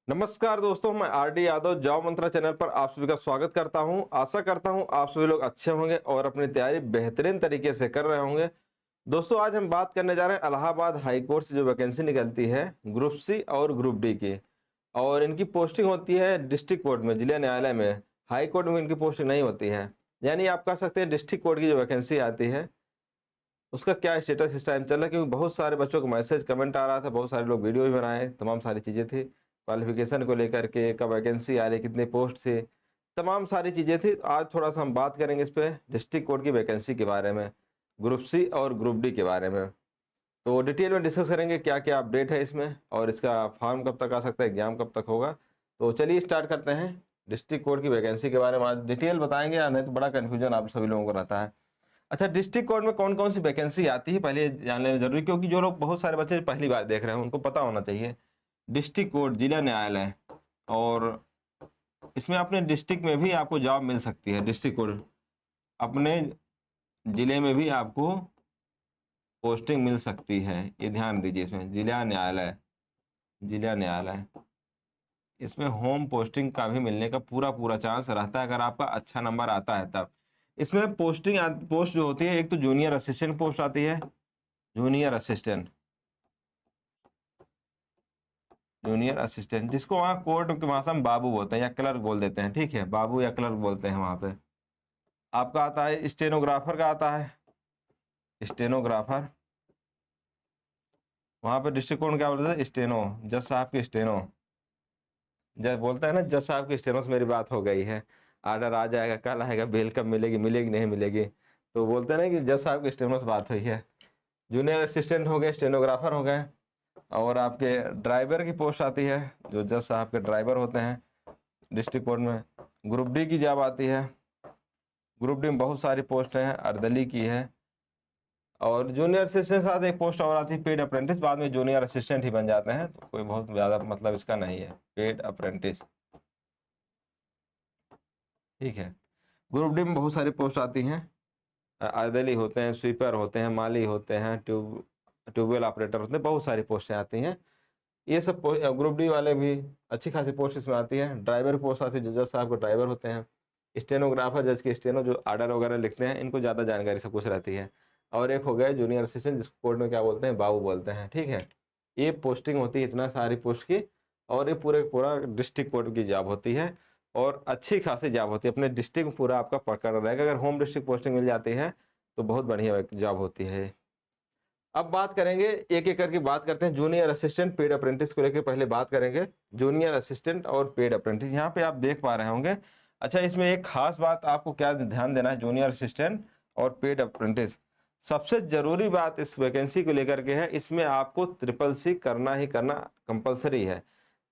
नमस्कार दोस्तों, मैं आरडी यादव जॉब मंत्रा चैनल पर आप सभी का स्वागत करता हूं। आशा करता हूं आप सभी लोग अच्छे होंगे और अपनी तैयारी बेहतरीन तरीके से कर रहे होंगे। दोस्तों, आज हम बात करने जा रहे हैं इलाहाबाद हाई कोर्ट से जो वैकेंसी निकलती है ग्रुप सी और ग्रुप डी की, और इनकी पोस्टिंग होती है डिस्ट्रिक्ट कोर्ट में, जिला न्यायालय में। हाई कोर्ट में इनकी पोस्टिंग नहीं होती है। यानी आप कह सकते हैं डिस्ट्रिक्ट कोर्ट की जो वैकेंसी आती है उसका क्या स्टेटस इस टाइम चल रहा है, क्योंकि बहुत सारे बच्चों को मैसेज कमेंट आ रहा था, बहुत सारे लोग वीडियो भी बनाए, तमाम सारी चीज़ें थी क्वालिफिकेशन को लेकर के, कब वैकेंसी आ रही, कितनी पोस्ट थी, तमाम सारी चीज़ें थी। आज थोड़ा सा हम बात करेंगे इस पर डिस्ट्रिक्ट कोर्ट की वैकेंसी के बारे में, ग्रुप सी और ग्रुप डी के बारे में। तो डिटेल में डिस्कस करेंगे क्या क्या अपडेट है इसमें, और इसका फॉर्म कब तक आ सकता है, एग्जाम कब तक होगा। तो चलिए स्टार्ट करते हैं। डिस्ट्रिक्ट कोर्ट की वैकेंसी के बारे में आज डिटेल बताएंगे, या नहीं तो बड़ा कन्फ्यूजन आप सभी लोगों को रहता है। अच्छा, डिस्ट्रिक्ट कोर्ट में कौन कौन सी वैकेंसी आती है पहले जान लेना जरूरी, क्योंकि जो लोग, बहुत सारे बच्चे पहली बार देख रहे हैं उनको पता होना चाहिए। डिस्ट्रिक्ट कोर्ट जिला न्यायालय, और इसमें अपने डिस्ट्रिक्ट में भी आपको जॉब मिल सकती है। डिस्ट्रिक्ट कोर्ट अपने जिले में भी आपको पोस्टिंग मिल सकती है, ये ध्यान दीजिए। इसमें जिला न्यायालय, जिला न्यायालय, इसमें होम पोस्टिंग का भी मिलने का पूरा पूरा चांस रहता है, अगर आपका अच्छा नंबर आता है तब। इसमें पोस्ट जो होती है, एक तो जूनियर असिस्टेंट पोस्ट आती है, जूनियर असिस्टेंट, जूनियर असिस्टेंट जिसको वहाँ कोर्ट की भाषा में बाबू बोलते हैं या क्लर्क बोल देते हैं, ठीक है, बाबू या क्लर्क बोलते हैं वहाँ पे। आपका आता है स्टेनोग्राफर का आता है, स्टेनोग्राफर। वहाँ पे डिस्ट्रिक्ट कोर्ट में क्या बोलते हैं, स्टेनो, जज साहब की स्टेनो। जज बोलता है ना, जज साहब की स्टेनो से मेरी बात हो गई है, आर्डर आ जाएगा, कल आएगा, बेल कब मिलेगी, मिलेगी नहीं मिलेगी, तो बोलते हैं ना कि जज साहब की स्टेनो से बात हुई है। जूनियर असिस्टेंट हो गए, स्टेनोग्राफर हो गए। और आपके ड्राइवर की पोस्ट आती है, जो जज साहब के ड्राइवर होते हैं डिस्ट्रिक्ट कोर्ट में। ग्रुप डी की जॉब आती है, ग्रुप डी में बहुत सारी पोस्ट हैं, अर्दली की है। और जूनियर असिस्टेंट साथ एक पोस्ट और आती है, पेड अप्रेंटिस, बाद में जूनियर असिस्टेंट ही बन जाते हैं, तो कोई बहुत ज़्यादा मतलब इसका नहीं है, पेड अप्रेंटिस, ठीक है। ग्रुप डी में बहुत सारी पोस्ट आती हैं, अर्दली होते हैं, स्वीपर होते हैं, माली होते हैं, ट्यूबवेल ऑपरेटर होते हैं, बहुत सारी पोस्टें आती हैं। ये सब ग्रुप डी वाले भी अच्छी खासी पोस्ट इसमें आती है। ड्राइवर पोस्ट आती है, जज साहब को ड्राइवर होते हैं। स्टेनोग्राफर, जज के स्टेनो, जो आर्डर वगैरह लिखते हैं, इनको ज़्यादा जानकारी सब कुछ रहती है। और एक हो गया जूनियर असिस्टेंट, जिसको कोर्ट में क्या बोलते हैं, बाबू बोलते हैं, ठीक है। ये पोस्टिंग होती है इतना सारी पोस्ट की, और ये पूरा डिस्ट्रिक्ट कोर्ट की जॉब होती है, और अच्छी खासी जॉब होती है। अपने डिस्ट्रिक्ट में पूरा आपका पकड़ रहेगा, अगर होम डिस्ट्रिक्ट पोस्टिंग मिल जाती है तो बहुत बढ़िया जॉब होती है। अब बात करेंगे, एक एक करके बात करते हैं। जूनियर असिस्टेंट, पेड अप्रेंटिस को लेकर पहले बात करेंगे। जूनियर असिस्टेंट और पेड अप्रेंटिस, यहाँ पे आप देख पा रहे होंगे। अच्छा, इसमें एक खास बात आपको क्या ध्यान देना है, जूनियर असिस्टेंट और पेड अप्रेंटिस, सबसे जरूरी बात इस वैकेंसी को लेकर के है, इसमें आपको ट्रिपल सी करना ही करना कंपलसरी है।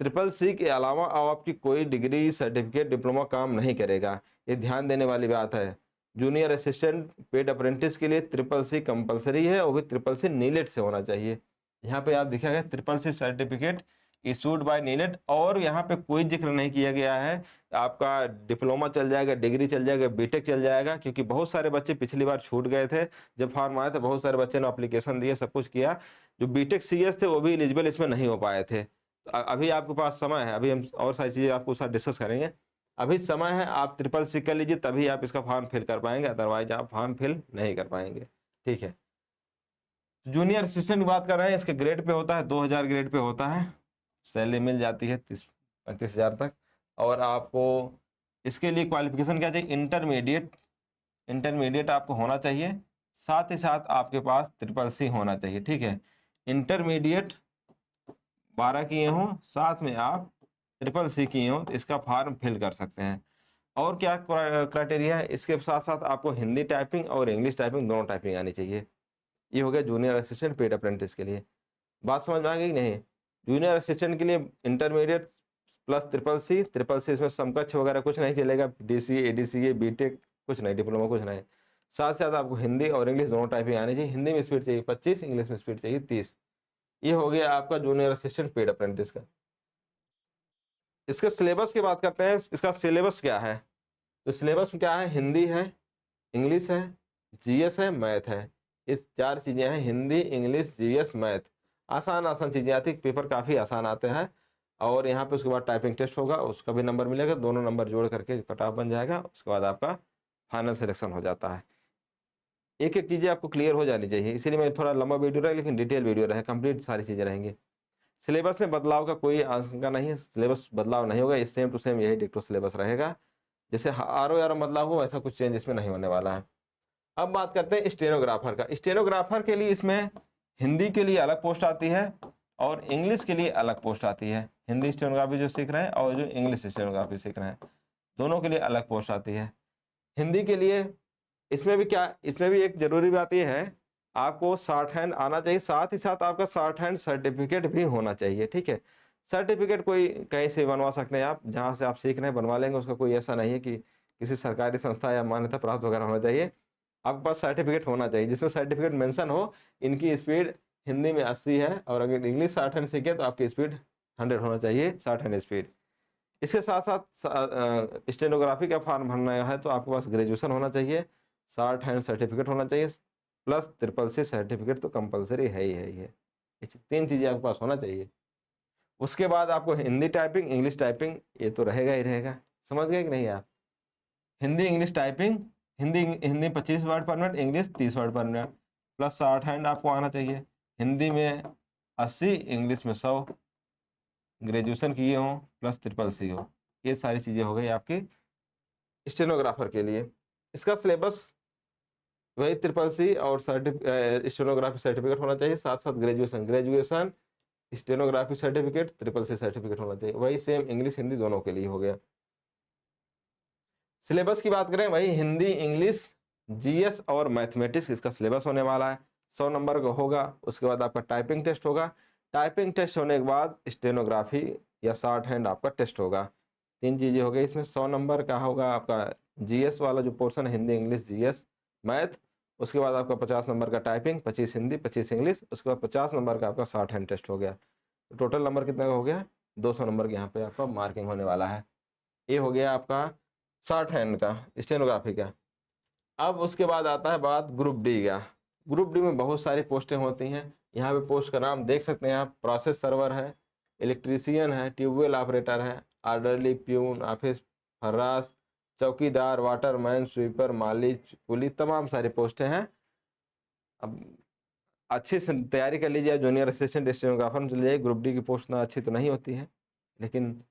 ट्रिपल सी के अलावा अब आपकी कोई डिग्री, सर्टिफिकेट, डिप्लोमा काम नहीं करेगा, ये ध्यान देने वाली बात है। जूनियर असिस्टेंट, पेड अप्रेंटिस के लिए ट्रिपल सी कंपलसरी है, और भी ट्रिपल सी नीलेट से होना चाहिए। यहाँ पे आप दिखेगा triple C certificate issued by NIELIT, और यहाँ पे कोई जिक्र नहीं किया गया है आपका डिप्लोमा चल जाएगा, डिग्री चल जाएगा, बीटेक चल जाएगा, क्योंकि बहुत सारे बच्चे पिछली बार छूट गए थे। जब फॉर्म आया था बहुत सारे बच्चे ने एप्लीकेशन दिए, सब कुछ किया, जो बीटेक सीएस थे वो भी एलिजिबल इसमें नहीं हो पाए थे। तो अभी आपके पास समय है, अभी हम और सारी चीज़ें आपको साथ डिस्कस करेंगे। अभी समय है, आप ट्रिपल सी कर लीजिए, तभी आप इसका फॉर्म फिल कर पाएंगे, अदरवाइज आप फॉर्म फिल नहीं कर पाएंगे, ठीक है। जूनियर असिस्टेंट की बात कर रहे हैं, इसके ग्रेड पे होता है, 2000 ग्रेड पे होता है, सैलरी मिल जाती है 35,000 तक। और आपको इसके लिए क्वालिफिकेशन क्या चाहिए, इंटरमीडिएट, इंटरमीडिएट आपको होना चाहिए, साथ ही साथ आपके पास ट्रिपल सी होना चाहिए, ठीक है। इंटरमीडिएट 12 किए हों, साथ में आप ट्रिपल सी किए हों, तो इसका फॉर्म फिल कर सकते हैं। और क्या क्राइटेरिया है, इसके साथ साथ आपको हिंदी टाइपिंग और इंग्लिश टाइपिंग दोनों टाइपिंग आनी चाहिए। ये हो गया जूनियर असिस्टेंट पेड अप्रेंटिस के लिए। बात समझ में आ गई नहीं? जूनियर असिस्टेंट के लिए इंटरमीडिएट प्लस ट्रिपल सी इसमें समकक्ष वगैरह कुछ नहीं चलेगा, डीसीए, एडीसीए, बीटेक कुछ नहीं, डिप्लोमा कुछ नहीं। साथ साथ आपको हिंदी और इंग्लिश दोनों टाइपिंग आनी चाहिए। हिंदी में स्पीड चाहिए 25, इंग्लिश में स्पीड चाहिए 30। ये हो गया आपका जूनियर असिस्टेंट पेड अप्रेंटिस का। इसके सिलेबस की बात करते हैं, इसका सिलेबस क्या है। तो सिलेबस में क्या है, हिंदी है, इंग्लिश है, जीएस है, मैथ है। इस चार चीजें हैं, हिंदी, इंग्लिश, जीएस, मैथ। आसान आसान चीजें आती है, पेपर काफी आसान आते हैं। और यहाँ पे उसके बाद टाइपिंग टेस्ट होगा, उसका भी नंबर मिलेगा, दोनों नंबर जोड़ करके कट ऑफ बन जाएगा, उसके बाद आपका फाइनल सिलेक्शन हो जाता है। एक एक चीज़ें आपको क्लियर हो जानी चाहिए, इसीलिए मैं थोड़ा लंबा वीडियो रहा, लेकिन डिटेल वीडियो रहे, कंप्लीट सारी चीज़ें रहेंगी। सिलेबस में बदलाव का कोई आशंका नहीं है, सिलेबस बदलाव नहीं होगा, ये सेम टू सेम यही डिक्टो सिलेबस रहेगा। जैसे RO बदलाव हो, ऐसा कुछ चेंज इसमें नहीं होने वाला है। अब बात करते हैं स्टेनोग्राफर का। स्टेनोग्राफर के लिए इसमें हिंदी के लिए अलग पोस्ट आती है और इंग्लिश के लिए अलग पोस्ट आती है। हिंदी स्टेनोग्राफी जो सीख रहे हैं और जो इंग्लिश स्टेनोग्राफी सीख रहे हैं, दोनों के लिए अलग पोस्ट आती है। हिंदी के लिए इसमें भी क्या, इसमें भी एक जरूरी बात यह है, आपको शॉर्ट हैंड आना चाहिए, साथ ही साथ आपका शॉर्ट हैंड सर्टिफिकेट भी होना चाहिए, ठीक है। सर्टिफिकेट कोई कहीं से बनवा सकते हैं आप, जहाँ से आप सीख रहे हैं बनवा लेंगे, उसका कोई ऐसा नहीं है कि किसी सरकारी संस्था या मान्यता प्राप्त वगैरह होना चाहिए। आपके पास सर्टिफिकेट होना चाहिए जिसमें सर्टिफिकेट मेंशन हो, इनकी स्पीड हिंदी में 80 है और अगर इंग्लिश शॉर्ट हैंड सीखे तो आपकी स्पीड 100 होना चाहिए, शॉर्ट हैंड स्पीड। इसके साथ साथ स्टेनोग्राफी का फॉर्म भरना है तो आपके पास ग्रेजुएशन होना चाहिए, शॉर्ट हैंड सर्टिफिकेट होना चाहिए, प्लस CCC सर्टिफिकेट तो कंपलसरी है ही है। ये 3 चीज़ें आपके पास होना चाहिए। उसके बाद आपको हिंदी टाइपिंग, इंग्लिश टाइपिंग, ये तो रहेगा ही रहेगा। समझ गए कि नहीं आप? Hindi English typing, Hindi 25 word पर मिनट, इंग्लिश 30 वर्ड पर मिनट, प्लस शॉर्ट हैंड आपको आना चाहिए। हिंदी में 80, इंग्लिश में 100, ग्रेजुएशन किए हों प्लस CCC हो। ये सारी चीज़ें हो गई आपकी स्टेनोग्राफर के लिए। इसका सिलेबस वही CCC और स्टेनोग्राफी सर्टिफिकेट होना चाहिए, साथ साथ graduation stenography certificate, CCC certificate होना चाहिए, वही सेम इंग्लिश हिंदी दोनों के लिए हो गया। सिलेबस की बात करें, वही हिंदी, इंग्लिश, GS और मैथमेटिक्स इसका सिलेबस होने वाला है। 100 नंबर का होगा। उसके बाद आपका टाइपिंग टेस्ट होगा। टाइपिंग टेस्ट होने के बाद स्टेनोग्राफी या शॉर्ट हैंड आपका टेस्ट होगा। 3 चीज़ें हो गई इसमें। 100 नंबर का होगा आपका GS वाला जो पोर्शन है, हिंदी, इंग्लिश, GS, मैथ। उसके बाद आपका 50 नंबर का टाइपिंग, 25 हिंदी, 25 इंग्लिश। उसके बाद 50 नंबर का आपका शॉर्ट हैंड टेस्ट हो गया। तो टोटल नंबर कितना का हो गया? 200 नंबर के यहाँ पे आपका मार्किंग होने वाला है। ये हो गया आपका शॉर्ट हैंड का, स्टेनोग्राफी का। अब उसके बाद आता है बात ग्रुप डी का। ग्रुप डी में बहुत सारी पोस्टें होती हैं। यहाँ पे पोस्ट का नाम देख सकते हैं आप, प्रोसेस सर्वर है, इलेक्ट्रीशियन है, ट्यूबवेल ऑपरेटर है, आर्डरली, प्यून, ऑफिस फर्रास, चौकीदार, वाटरमैन, स्वीपर, माली, कुली, तमाम सारी पोस्टें हैं। अब अच्छी से तैयारी कर लीजिए, जूनियर असिस्टेंट स्टेनोग्राफर में चले जाइए। ग्रुप डी की पोस्ट ना अच्छी तो नहीं होती है, लेकिन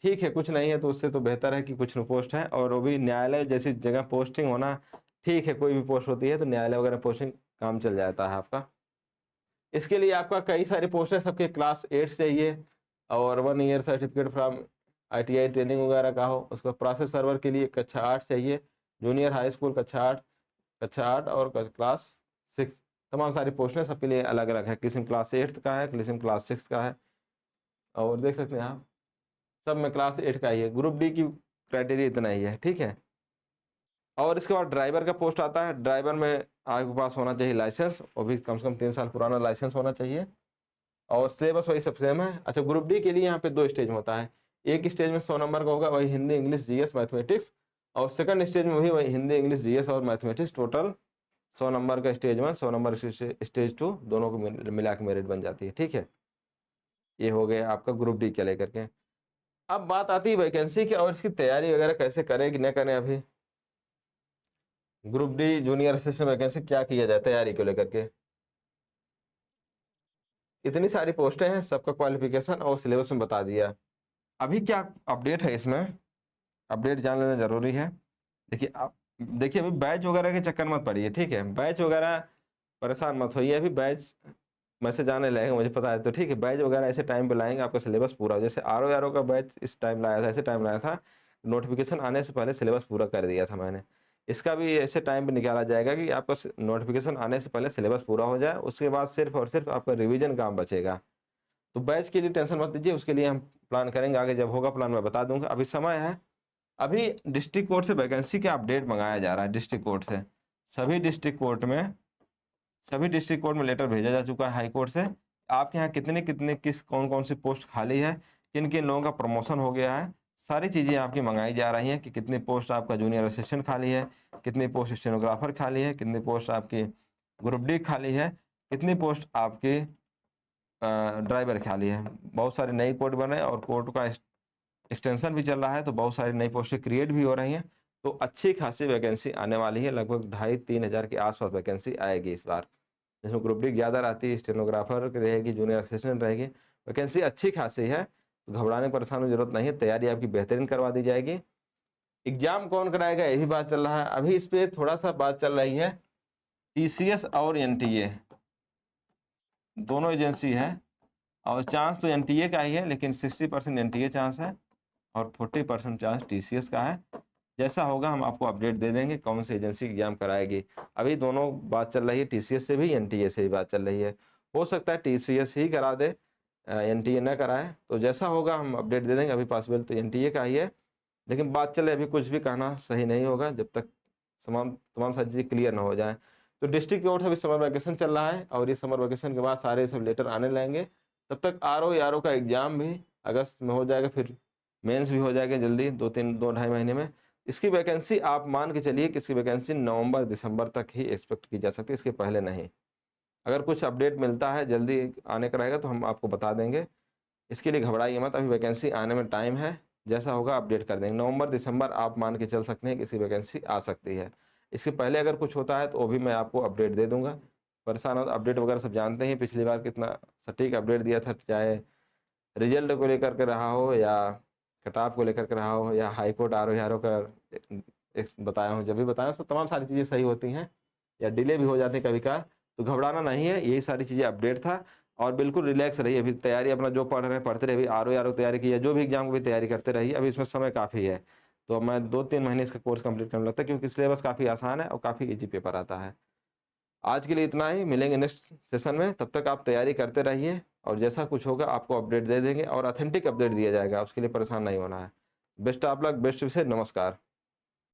ठीक है, कुछ नहीं है तो उससे तो बेहतर है कि कुछ न पोस्ट है, और वो भी न्यायालय जैसी जगह पोस्टिंग होना। ठीक है, कोई भी पोस्ट होती है तो न्यायालय वगैरह पोस्टिंग काम चल जाता है आपका। इसके लिए आपका कई सारे पोस्ट है, सबके क्लास 8 चाहिए और 1 year certificate from ITI training वगैरह का हो। उसका प्रोसेस सर्वर के लिए कक्षा 8 चाहिए, जूनियर हाई स्कूल कक्षा 8 और क्लास 6। तमाम सारी पोस्टें सबके लिए अलग अलग है, किसी में क्लास 8 का है, किसी में क्लास 6 का है, और देख सकते हैं आप सब में क्लास 8 का ही है। ग्रुप डी की क्राइटेरिया इतना ही है, ठीक है। और इसके बाद ड्राइवर का पोस्ट आता है। ड्राइवर में आपके पास होना चाहिए लाइसेंस, वो भी कम से कम 3 साल पुराना लाइसेंस होना चाहिए, और सिलेबस वही सब सेम है। अच्छा, ग्रुप डी के लिए यहाँ पे 2 स्टेज में होता है। एक स्टेज में 100 नंबर का होगा, वही हिंदी, इंग्लिश, GS, मैथमेटिक्स, और सेकंड स्टेज में भी वही हिंदी, इंग्लिश, GS और मैथमेटिक्स। टोटल 100 नंबर का स्टेज 1, 100 नंबर स्टेज 2, दोनों को मिला के मेरिट बन जाती है, ठीक है। ये हो गया आपका ग्रुप डी के लेकर के। अब बात आती है वैकेंसी की, और इसकी तैयारी वगैरह कैसे करें कि न करें। अभी group D junior assistant vacancy क्या किया जाए तैयारी को लेकर के। इतनी सारी पोस्टें हैं, सबका क्वालिफिकेशन और सिलेबस में बता दिया। अभी क्या अपडेट है इसमें, अपडेट जान लेना जरूरी है। देखिए आप, देखिए अभी बैच वगैरह के चक्कर मत पड़िए, ठीक है। बैच वगैरह परेशान मत होइए, अभी बैच मैसेज आने लगेगा, मुझे पता है, तो ठीक है। बैच वगैरह ऐसे टाइम पे लाएंगे आपका सिलेबस पूरा हो। जैसे RO का बैच इस टाइम लाया था, ऐसे टाइम लाया था, नोटिफिकेशन आने से पहले सिलेबस पूरा कर दिया था मैंने। इसका भी ऐसे टाइम पे निकाला जाएगा कि आपका नोटिफिकेशन आने से पहले सिलेबस पूरा हो जाए, उसके बाद सिर्फ और सिर्फ आपका रिविजन काम बचेगा। तो बैच के लिए टेंशन मत लीजिए, उसके लिए हम प्लान करेंगे आगे, जब होगा प्लान मैं बता दूंगा। अभी समय है। अभी डिस्ट्रिक्ट कोर्ट से वैकेंसी का अपडेट मंगाया जा रहा है, डिस्ट्रिक्ट कोर्ट से। सभी डिस्ट्रिक्ट कोर्ट में लेटर भेजा जा चुका है हाई कोर्ट से। आपके यहाँ कितने कितने कौन कौन सी पोस्ट खाली है, किन किन लोगों का प्रमोशन हो गया है, सारी चीज़ें आपकी मंगाई जा रही हैं कि कितनी पोस्ट आपका जूनियर असिस्टेंट खाली है, कितनी पोस्ट स्टेनोग्राफर खाली है, कितनी पोस्ट आपकी ग्रुप डी खाली है, कितनी पोस्ट आपकी ड्राइवर खाली है। बहुत सारे नई पोस्ट बने और पोस्ट का एक्सटेंशन भी चल रहा है, तो बहुत सारी नई पोस्टें क्रिएट भी हो रही हैं। तो अच्छी खासी वैकेंसी आने वाली है, लगभग 2,500-3 हज़ार के आसपास वैकेंसी आएगी इस बार, जिसमें ग्रुप डी ज़्यादा रहती है, स्टेनोग्राफर की रहेगी, जूनियर असिस्टेंट रहेगी। वैकेंसी अच्छी खासी है, तो घबराने परेशान की जरूरत नहीं है, तैयारी आपकी बेहतरीन करवा दी जाएगी। एग्जाम कौन कराएगा ये भी बात चल रहा है, अभी इस पे थोड़ा सा बात चल रही है। टीसीएस और एनटीए दोनों एजेंसी है, और चांस तो एनटीए का ही है, लेकिन 60% एनटीए चांस है और 40% चांस टीसीएस का है। जैसा होगा हम आपको अपडेट दे देंगे कौन सी एजेंसी एग्जाम कराएगी। अभी दोनों बात चल रही है, टीसीएस से भी एनटीए से भी बात चल रही है। हो सकता है टीसीएस ही करा दे, एनटीए न कराए, तो जैसा होगा हम अपडेट दे देंगे। अभी पॉसिबल तो एनटीए का ही है, लेकिन बात चले अभी कुछ भी कहना सही नहीं होगा जब तक तमाम सारी चीज़ें क्लियर ना हो जाए। तो डिस्ट्रिक्ट कोर्ट अभी समर वैकेशन चल रहा है, और ये समर वैकेशन के बाद सारे सब लेटर आने लगेंगे। तब तक आरओ का एग्जाम भी अगस्त में हो जाएगा, फिर मेंस भी हो जाएगा जल्दी, 2-2.5 महीने में। इसकी वैकेंसी आप मान के चलिए कि इसकी वैकेंसी नवंबर दिसंबर तक ही एक्सपेक्ट की जा सकती है, इसके पहले नहीं। अगर कुछ अपडेट मिलता है जल्दी आने का रहेगा तो हम आपको बता देंगे, इसके लिए घबराइए मत, अभी वैकेंसी आने में टाइम है। जैसा होगा अपडेट कर देंगे। नवंबर दिसंबर आप मान के चल सकते हैं कि इसकी वैकेंसी आ सकती है। इसके पहले अगर कुछ होता है तो वो भी मैं आपको अपडेट दे दूंगा। परेशान हो, अपडेट वगैरह सब जानते हैं, पिछली बार कितना सटीक अपडेट दिया था, चाहे रिजल्ट को लेकर के रहा हो या कट ऑफ को लेकर के रहा हो या हाईकोर्ट आरओ का बताया हूँ, जब भी बताया तो तमाम सारी चीज़ें सही होती हैं या डिले भी हो जाती है कभी कभार। तो घबराना नहीं है, यही सारी चीज़ें अपडेट था। और बिल्कुल रिलैक्स रहिए, अभी तैयारी अपना जो पढ़ रहे हैं पढ़ते रहिए, अभी आरओ तैयारी की है, जो भी एग्जाम की भी तैयारी करते रहिए, अभी इसमें समय काफ़ी है। तो मैं 2-3 महीने इसका कोर्स कंप्लीट करने लगता है, क्योंकि सिलेबस काफ़ी आसान है और काफ़ी ईजी पेपर आता है। आज के लिए इतना ही, मिलेंगे नेक्स्ट सेशन में, तब तक आप तैयारी करते रहिए, और जैसा कुछ होगा आपको अपडेट दे देंगे और ऑथेंटिक अपडेट दिया जाएगा, उसके लिए परेशान नहीं होना है। बेस्ट ऑफ लक, बेस्ट विशेष, नमस्कार।